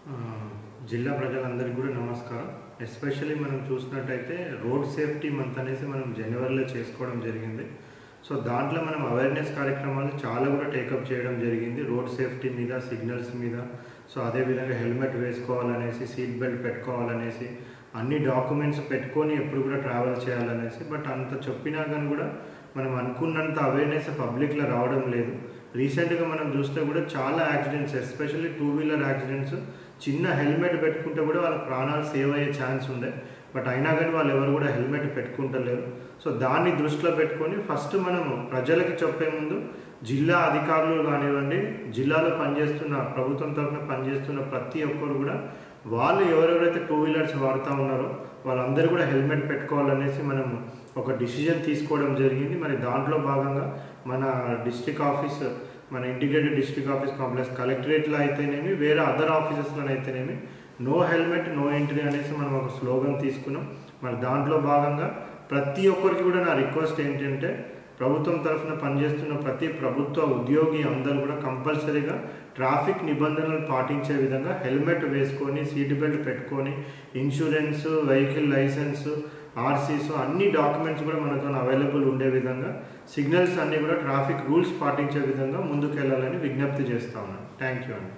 ఆ, జిల్లా ప్రజలందరికీ కూడా నమస్కారం. ఎస్పెషల్లీ మనం చూసినట్టయితే రోడ్ సేఫ్టీ మంత్ అనేసి మనం జనవరిలో చేసుకోవడం జరిగింది. సో దాంట్లో మనం అవేర్నెస్ కార్యక్రమాలు చాలా కూడా టేకప్ చేయడం జరిగింది. రోడ్ సేఫ్టీ మీద, సిగ్నల్స్ మీద, సో అదేవిధంగా హెల్మెట్ వేసుకోవాలనేసి, సీట్ బెల్ట్ పెట్టుకోవాలనేసి, అన్ని డాక్యుమెంట్స్ పెట్టుకొని ఎప్పుడు కూడా ట్రావెల్ చేయాలనేసి. బట్ అంత చెప్పినా కానీ కూడా మనం అనుకున్నంత అవేర్నెస్ పబ్లిక్లో రావడం లేదు. రీసెంట్గా మనం చూస్తే కూడా చాలా యాక్సిడెంట్స్, ఎస్పెషల్లీ 2-వీలర్ యాక్సిడెంట్స్, చిన్న హెల్మెట్ పెట్టుకుంటే కూడా వాళ్ళ ప్రాణాలు సేవ్ అయ్యే ఛాన్స్ ఉండే. బట్ అయినా కానీ వాళ్ళు ఎవరు కూడా హెల్మెట్ పెట్టుకుంటలేరు. సో దాన్ని దృష్టిలో పెట్టుకొని ఫస్ట్ మనము ప్రజలకి చెప్పే ముందు జిల్లా అధికారులు కానివ్వండి, జిల్లాలో పనిచేస్తున్న, ప్రభుత్వం తరఫున పనిచేస్తున్న ప్రతి ఒక్కరు కూడా వాళ్ళు ఎవరెవరైతే 2-వీలర్స్ వాడుతూ ఉన్నారో వాళ్ళందరూ కూడా హెల్మెట్ పెట్టుకోవాలనేసి మనం ఒక డిసిజన్ తీసుకోవడం జరిగింది. మరి దాంట్లో భాగంగా మన డిస్ట్రిక్ట్ ఆఫీస్, మన ఇంటిగ్రేటెడ్ డిస్ట్రిక్ట్ ఆఫీస్ కాంప్లెక్స్ కలెక్టరేట్లో అయితేనేమి, వేరే అదర్ ఆఫీసెస్లో అయితేనేమి నో హెల్మెట్ నో ఎంట్రీ అనేసి మనం ఒక స్లోగన్ తీసుకున్నాం. మరి దాంట్లో భాగంగా ప్రతి ఒక్కరికి కూడా నా రిక్వెస్ట్ ఏంటంటే, ప్రభుత్వం తరఫున పనిచేస్తున్న ప్రతి ప్రభుత్వ ఉద్యోగి అందరూ కూడా కంపల్సరీగా ట్రాఫిక్ నిబంధనలు పాటించే విధంగా హెల్మెట్ వేసుకొని, సీట్ బెల్ట్ పెట్టుకొని, ఇన్సూరెన్స్, వెహికల్ లైసెన్స్, ఆర్సీస్ అన్ని డాక్యుమెంట్స్ కూడా మనతో అవైలబుల్ ఉండే విధంగా, సిగ్నల్స్ అన్నీ కూడా ట్రాఫిక్ రూల్స్ పాటించే విధంగా ముందుకు వెళ్ళాలని విజ్ఞప్తి చేస్తా ఉన్నాను. థ్యాంక్ యూ అండి.